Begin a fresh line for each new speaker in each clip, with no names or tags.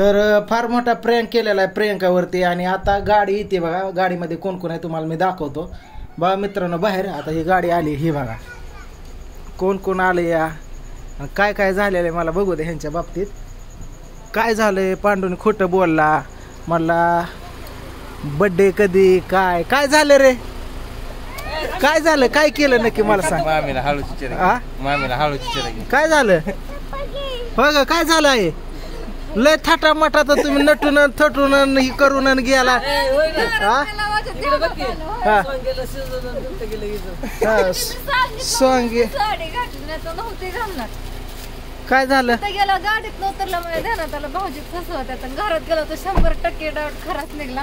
तर फार मोठा प्रँक केलेला आहे प्रियंकावरती. आणि आता गाडी येते बघा, गाडीमध्ये कोण कोण आहे तुम्हाला मी दाखवतो बघा मित्रांनो. बाहेर आता ही गाडी आली, ही बघा कोण कोण आले या, काय काय झालेलं आहे मला बघू दे ह्यांच्या बाबतीत. काय झालंय, पांडूने खोटं बोलला मला, बर्थडे कधी, काय काय झालं रे, काय झालं, काय केलं नक्की मला सांग.
मामीला हळूची चिरा
काय झालं हो ग, काय झालं आहे, लय थाटा माटा तर तुम्ही नटून थटून ही करून गेला. सोंगे काय झालं,
गेला गाडीत उतरला ध्यानात भाऊजी फसवतात, घरात गेलो तर 100% डाऊट खराच निघला.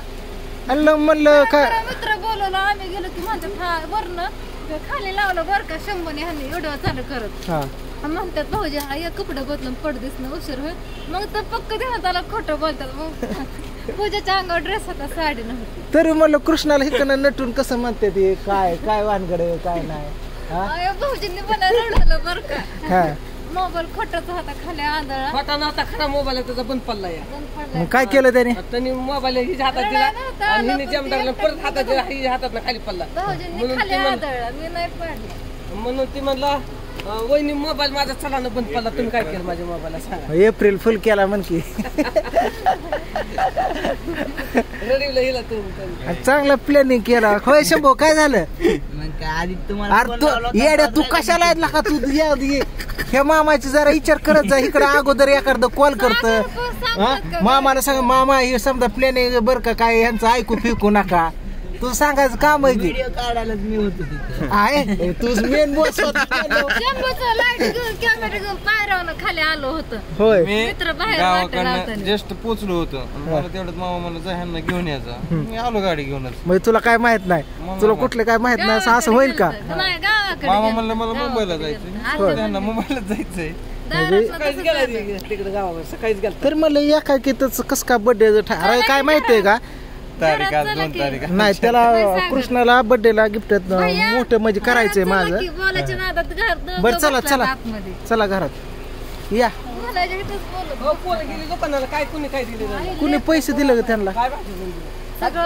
म्हणलं काय
मित्र बोलवलं, आम्ही गेलो की म्हणतात वरनं खाली लावलं बरं का शंभूने ह्यांनी एवढं चालू करत म्हणतात भाऊजी हा या कपडे बदलून पडदिस ना उशीर होईल. मग तर पक्क देण्यात आला खोटं बोलतात. मग पूजाच्या अंगावर ड्रेस होता, साडी नव्हती.
तरी म्हणलं कृष्णाला हिकडं नटून कसं म्हणते ते, काय काय वानगड आहे काय नाही.
भाऊजींनी मला रडवलं बरं का, मोबाईल खोटाचा होता, खाली आंधळा
खोटा नव्हता, खरा मोबाईल आहे त्याचा बंद पडला.
मग काय केलं त्याने,
त्यांनी मोबाईल हिच्या हातात दिला आणि हिने जमदारला परत हातात दिला, हिच्या हातात खाली पडला.
भाऊजींनी खाली आंधळा, मी नाही पडले.
म्हणून ती म्हणला वहिनी मोबाईल माझा चलानं बंद पडला, तुम्ही काय केलं माझ्या मोबाईलला सांगा.
एप्रिल फुल केला म्हण की.
रडीवलं हिला तुम्ही,
चांगलं प्लॅनिंग केला होय शंभो. काय झालं अरे तू येड्या, तू कशाला आहेत का तू, ह्या मामाची जरा विचार करत जा, इकडे अगोदर एखादं कॉल करत मामाला सांग, मामा हे समजा प्लॅनिंग बरं का, काय यांचं ऐकू फिकू नका, तू सांगायचं काम आहे की
काढायला मी होतो
आहे तूच मेन बॉस होता.
लाईट घेऊन कॅमेरा घेऊन पायरावनं खाली आलो होतं.
होय
मित्र बाहेर
जस्ट पोचलो होतो, मला तेवढं मामा म्हणलं जा ह्यांना घेऊन यायचा, मी आलो गाडी घेऊनच.
म्हणजे तुला काय माहित नाही, तुला कुठलं काय माहित नाही, असं होईल का.
मामा म्हणलं मला मुंबईला जायचंय, त्यांना मुंबईला जायचंय तिकडे गावावर सकाळीच गेला.
तर म्हणलं एकाकीतच कस का बर्थडे ठराय, काय माहितीये का
तारीख आज 2 तारीख
नाही, त्याला कृष्णाला बर्थडेला गिफ्ट मोठं म्हणजे करायचंय माझं. बरं चला चला चला घरात या.
दुकानाला काय कुणी दिले,
कुणी पैसे दिले का त्यांना,
सगळं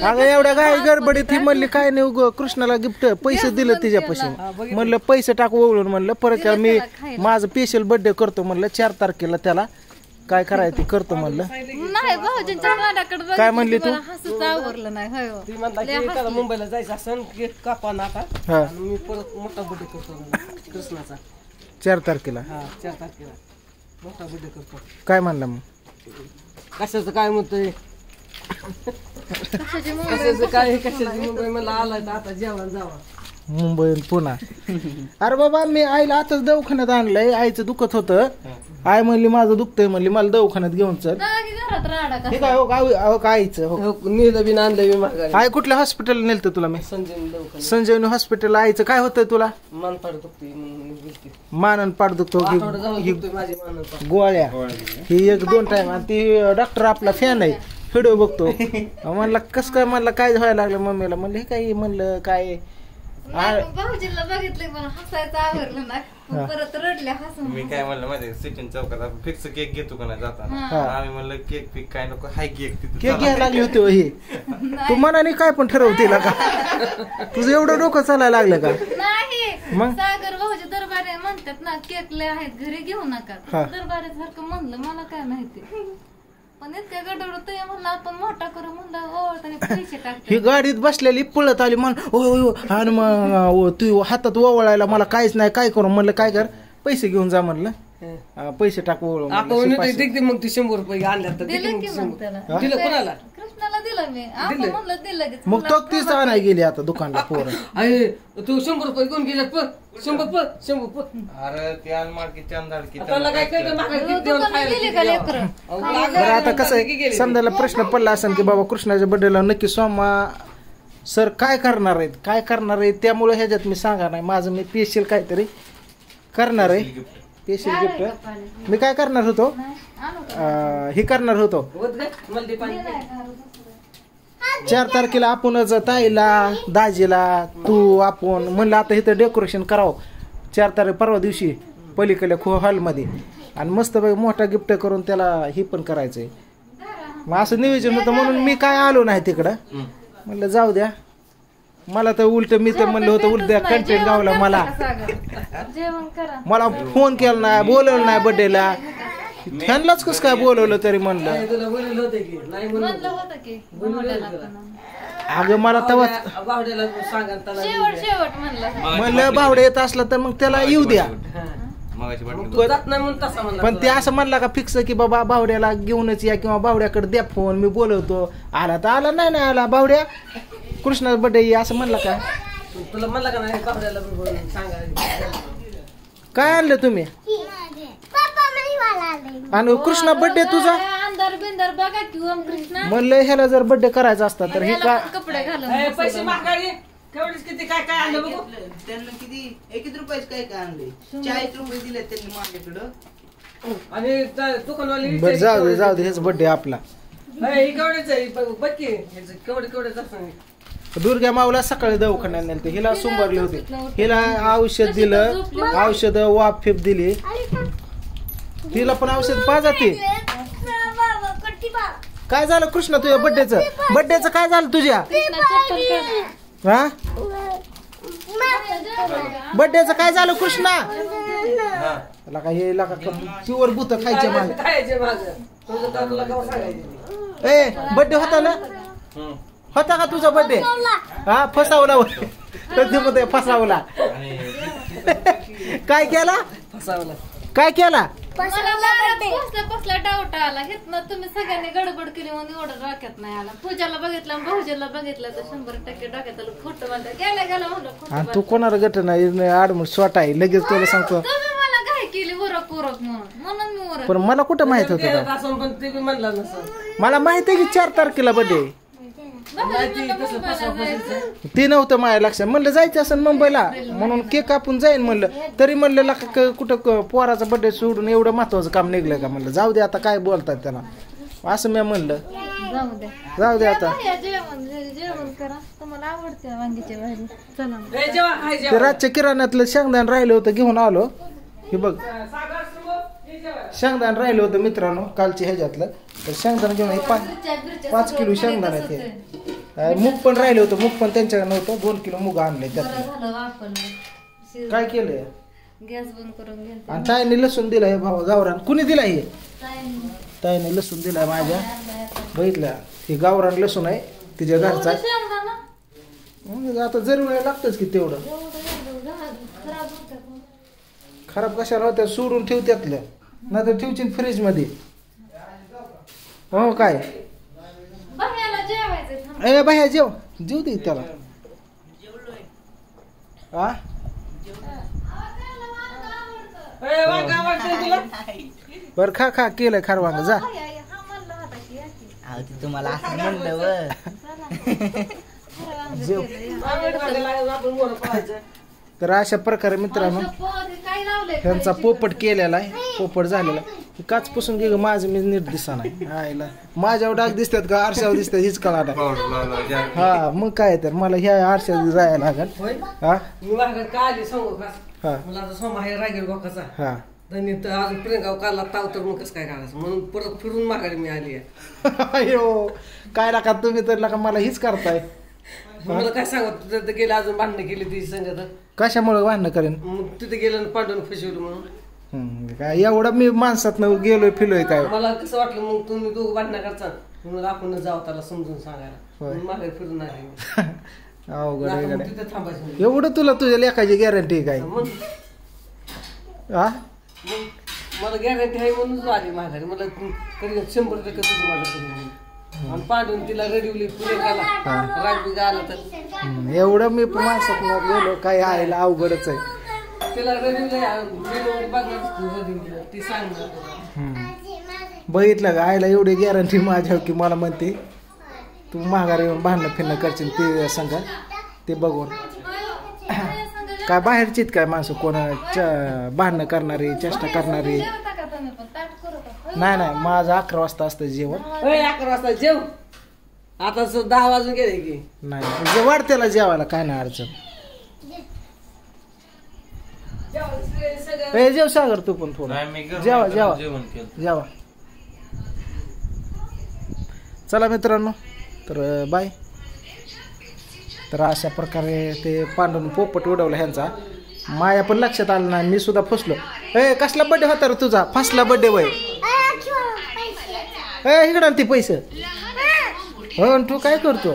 अगं एवढ्या गाय गडबडीत ही म्हणली काय नाही कृष्णाला गिफ्ट पैसे दिलं तिच्यापाशी. म्हणलं पैसे टाकू ओळून, म्हणलं परत मी माझं स्पेशल बर्थडे करतो म्हणलं 4 तारखेला, त्याला काय करायचं ते करतो म्हणलं.
नाही भाऊजींच्या गाड्याकडे
काय म्हणली तू,
हसूच आवरलं नाही. होय
ती म्हणला की त्याला मुंबईला जायचं असं केक कापा नाका, मी परत मोठा बर्थडे करतो कृष्णाचा
4 तारखेला.
4 तारखेला मोठा बर्थडे करतो.
काय म्हणलं मग,
कशाचं काय म्हणतोय, कशाचं काय, कशाची मुंबई मला आलाय तर आता जेवण जावा
मुंबई पुन्हा. अरे बाबा मी आईला आताच दवाखान्यात आणलंय, आईचं दुखत होतं, आई म्हणली माझं दुखतंय, म्हणली मला दवाखान्यात घेऊन चल. हे काय हो का आईचं
नेलं बी आणलं बी.
आई कुठल्या हॉस्पिटल नेलतं तुला मी, संजीवनी हॉस्पिटल. आईचं काय होतंय तुला,
मानपाड दुखते,
मानन पाठ दुखतो, गोळ्या ही 1-2 टाइम. आणि ती डॉक्टर आपला फॅन आहे, व्हिडिओ बघतो. म्हणला कस काय, म्हणलं काय व्हायला लागलं मम्मीला, म्हणलं हे काय, म्हणलं काय
भाऊजीला बघितलं पण हसायचं आवरलं ना, परत रडल्या हसून.
मी काय म्हणलं माहिती, सिटीन चौकात फिक्स केक घेतो का नाही जाताना, आम्ही म्हणलं केक पिक काय नको, हाय केक
केक घ्यायला लागली होती ही. तू मनाने काय पण ठरवतील का, तुझं एवढं डोकं चालायला लागलं का.
नाही मग सागर भाऊजी दरबारे म्हणतात ना, केक लय आहेत घरी घेऊ नका, दरबारे सारखं म्हणलं, मला काय माहिती. पण इतक्या गडबड म्हणलं आपण मोठा करू, म्हणलं पैसे टाकते.
ही गाडीत बसलेली पळत आली म्हण, आणि मग तू हातात ओवळायला मला काहीच नाही, काय करू, म्हणलं काय कर, पैसे घेऊन जा म्हणलं, पैसे टाकू ओळून.
मग ती 100 रुपये आणल्या तर
दिलं की मग त्याला,
दिलं कोणाला,
कृष्णाला दिलं मी, आपण म्हणलं दिलं.
मग तो तीच आणाय गेली आता दुकानला पोरं.
अरे तू 100 रुपये घेऊन गेला, 100 अरे त्या मार्केटच्या
आता कसं आहे, समजायला प्रश्न पडला असेल की बाबा कृष्णाच्या बर्थडेला नक्की सोमा सर काय करणार आहेत, काय करणार आहेत, त्यामुळे ह्याच्यात मी सांगा नाही, माझं मी स्पेशल काहीतरी करणार आहे, स्पेशल गिफ्ट. मी काय करणार होतो, हे करणार होतो 4 तारखेला आपणच ताईला दाजीला तू आपण म्हणलं आता इथं डेकोरेशन करावं 4 तारीख परवा दिवशी पलीकडल्या हॉलमध्ये. आणि मस्त मोठा गिफ्ट करून त्याला ही पण करायचंय. मग असं नियोजन होतं म्हणून मी काय आलो नाही तिकडं. म्हणलं जाऊ द्या, मला तर उलट मी तर म्हणलं होतं उलट कंटेंट गावला. मला फोन केला नाही, बोलवलं नाही बर्थडेला. ह्यांनाच कसं काय बोलवलं तरी म्हणलं. अगं मला तेव्हा म्हणलं बावडे येत असला तर मग त्याला येऊ द्या. पण ते असं म्हणला का फिक्स की बाबा बावड्याला घेऊनच या किंवा बावड्याकडे द्या फोन, मी बोलवतो. आला तर आला, नाही नाही आला, बावड्या कृष्णाचा बर्थडे असं म्हणला का?
तुला म्हणला का नाही बावड्याला सांगा
काय आणलं तुम्ही? आणि कृष्णा बर्थडे तुझा म्हणलं ह्याला जर बर्थडे करायचा असता तर हे का
कपडे घालून
पैसे मागायचे केवढेच किती काय काय आणलं बघू.
त्यांना किती 1 रुपयाचे काय काय आणले, 40 रुपये दिले त्यांनी माझ्याकडं.
आणि दुकानवाली
बरं जाऊ दे हेच बर्थडे आपला.
केवढेच आहे बघ की केवढेच असं.
दुर्गा माऊला सकाळी दवाखान्यात नेलते, हिला सोमवारले होते. हिला औषध दिलं, औषध वाफ फेप दिली. तिला पण औषध पाजाते. काय झालं कृष्णा तुझ्या बर्थडेचं काय झालं तुझ्या? हा बर्थडेचं काय झालं कृष्णा? प्युअर भूत खायचे ए बर्थडे होता ना, होता का तुझा बर्थडे? हा फसावला फसावला. काय केला?
फसावला
काय केला?
कसला डाऊट आला हेच ना. तुम्ही सगळ्यांनी गडबड केली म्हणून एवढं डोक्यात नाही आला. पूजाला बघितलं, भाऊजीला बघितलं तर 100% डोक्यात आलं. खोटं म्हणतात गेला म्हणलं.
आणि तू कोणाला गट नाही आडमुट स्वतः आहे लगेच तुला सांगतो.
तुम्ही मला घाई केली उरक म्हणून मी उरक.
पण मला कुठं माहित होतं का?
पण ते म्हणला नसं.
मला माहित आहे की 4 तारखेला बर्थडे. ते नव्हतं माझ्या लक्षात. म्हणलं जायचं असं मुंबईला म्हणून केक कापून जाईन म्हणलं. तरी म्हणलं कुठं पोराचा बर्थडे सोडून एवढं महत्वाचं काम निघलं का? म्हणलं जाऊ दे आता, काय बोलतात त्याला असं मी म्हणलं. जाऊ दे आता.
जेवण करा, तुम्हाला आवडते वांगीची भाजी. चला
ते रातच्या किराण्यातलं शेंगदाण राहिलं होतं घेऊन आलो. हे बघ शेंगदाण राहिलं होतं मित्रांनो कालच्या ह्याच्यातलं. तर शेंगदाण घेऊन 5 किलो शेंगदाण आहे ते. मूग पण राहिलं होतं, मूग पण त्यांच्याकडे नव्हतं. 2 किलो मूग आणले त्यात. काय केलंय?
गॅस बंद करून घ्या.
आणि ताईने लसूण दिलाय भावा गावरान. कुणी दिलाय हे? ताईने लसूण दिलाय माझ्या. बघितलं हे गावरान लसूण आहे तिच्या घरचा. आता जरूर लागतच की तेवढं. खराब कशाला होत्या? सोडून ठेव त्यातलं, नाही तर ठेवची फ्रीज मध्ये. हो काय ए बाह्या जेव दे त्याला. हा बर खा केलंय खारवांग जा.
तुम्हाला असं म्हणलं
जेव. तर अशा प्रकारे मित्रांनो ह्यांचा पोपट केलेला आहे, पोपट झालेला. काच पुसून घे माझं मी नीट दिसा नाही. आयला माझ्यावर डाग दिसतात का आरशावर दिसतात हीच कळा. हा मग काय तर मला ह्या आरशावर जायला लागल. हा
काय सांगू का मला आता सोमा आहे रागेल गोकाचा.
हा
त्यांनी तर अजून प्रियंका काढला ताव तर मग कसं काय काढायचं म्हणून परत फिरून माघारी मी आली आहे.
अयो काय लाका तुम्ही तर लाका मला हीच करताय.
मला काय सांगत तिथे गेलं अजून भांडणं केली ती संगत.
कशामुळे भांडणं करेन?
मग तिथे गेलं पांडून फसवलं म्हणून.
काय एवढं मी माणसात गेलोय फिलोय काय?
मला कसं वाटलं मग तुम्ही दोघं भांडणं करता म्हणून आपण जाऊ त्याला समजून सांगायला. माघारी फिरून आली.
अवघड
तिथे थांबायचं.
एवढं तुला तुझ्या लेखाची गॅरंटी काय? हा
मला गॅरंटी आहे म्हणून आली माघारी. मला कधी 100% तुझं माझं. आणि पांडून तिला रडवली पुण्याला राजबी आला तर
एवढं मी माणसात गेलो काय आयला अवघडच आहे.
तिला ती सांग
बघितलं का आयला एवढी गॅरंटी माझ्या की मला म्हणते तू माघारी येऊन भांडणं फिरणं करशील ते सांगा. ते बघून काय बाहेरचीत काय माणसं कोण भांडणं करणारी चेष्टा करणारी. नाही माझं 11 वाजता असतं जेवण.
11 वाजता जेव. आता 10 वाजून गेले की
नाही वाढतेला जेवायला काय नाही अडचण.
सगळं
ए जेव सागर तू पण थोडं
नाही, मी घरी
जेवा जेवा
जेवण केलं.
जेवा. चला मित्रांनो, तर बाय. तर अशा प्रकारे ते पांडून पोपट उडवला ह्यांचा. माया पण लक्षात आलं नाही, मी सुद्धा फसलो. ए कसला बड्डे होता रे तुझा? फसला बड्डे वय. ए इकडं आण ती पैसे. हो तू काय करतो?